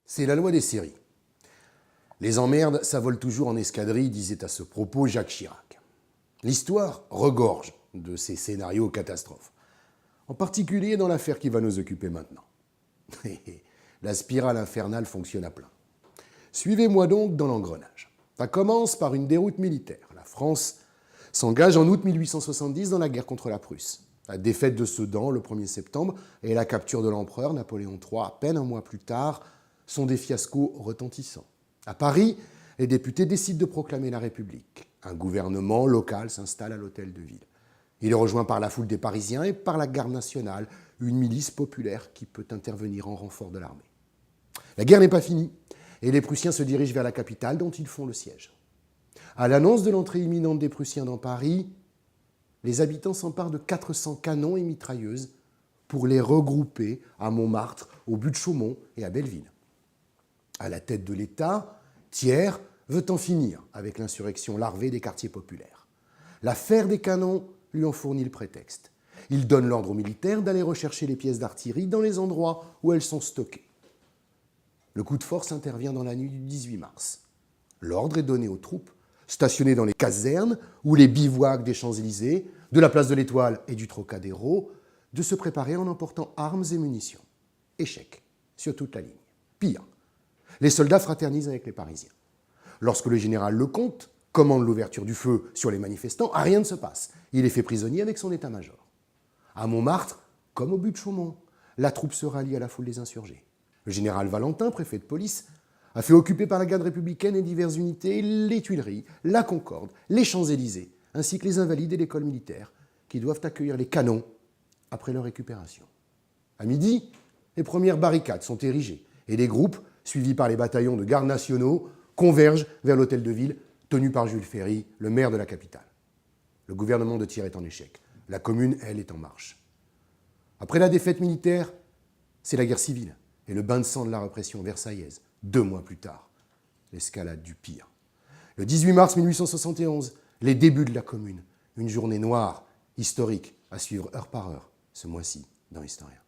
C'est la loi des séries. Les emmerdes, ça vole toujours en escadrille, disait à ce propos Jacques Chirac. L'histoire regorge de ces scénarios catastrophes, en particulier dans l'affaire qui va nous occuper maintenant. La spirale infernale fonctionne à plein. Suivez-moi donc dans l'engrenage. Ça commence par une déroute militaire. La France s'engage en août 1870 dans la guerre contre la Prusse. La défaite de Sedan le 1er septembre et la capture de l'empereur Napoléon III à peine un mois plus tard sont des fiascos retentissants. À Paris, les députés décident de proclamer la République. Un gouvernement local s'installe à l'Hôtel de Ville. Il est rejoint par la foule des Parisiens et par la garde nationale, une milice populaire qui peut intervenir en renfort de l'armée. La guerre n'est pas finie et les Prussiens se dirigent vers la capitale dont ils font le siège. À l'annonce de l'entrée imminente des Prussiens dans Paris, les habitants s'emparent de 400 canons et mitrailleuses pour les regrouper à Montmartre, au but de Chaumont et à Belleville. À la tête de l'État, Thiers veut en finir avec l'insurrection larvée des quartiers populaires. L'affaire des canons lui en fournit le prétexte. Il donne l'ordre aux militaires d'aller rechercher les pièces d'artillerie dans les endroits où elles sont stockées. Le coup de force intervient dans la nuit du 18 mars. L'ordre est donné aux troupes stationnées dans les casernes ou les bivouacs des Champs-Élysées, de la place de l'Étoile et du Trocadéro, de se préparer en emportant armes et munitions. Échec sur toute la ligne. Pire, les soldats fraternisent avec les Parisiens. Lorsque le général Lecomte commande l'ouverture du feu sur les manifestants, rien ne se passe. Il est fait prisonnier avec son état-major. À Montmartre, comme au but de Chaumont, la troupe se rallie à la foule des insurgés. Le général Valentin, préfet de police, a fait occuper par la garde républicaine et diverses unités les Tuileries, la Concorde, les Champs-Élysées, ainsi que les Invalides et l'école militaire, qui doivent accueillir les canons après leur récupération. À midi, les premières barricades sont érigées et les groupes, suivis par les bataillons de gardes nationaux, convergent vers l'hôtel de ville, tenu par Jules Ferry, le maire de la capitale. Le gouvernement de Thiers est en échec. La commune, elle, est en marche. Après la défaite militaire, c'est la guerre civile et le bain de sang de la répression versaillaise. 2 mois plus tard, l'escalade du pire. Le 18 mars 1871, les débuts de la commune. Une journée noire, historique, à suivre heure par heure, ce mois-ci, dans Historien.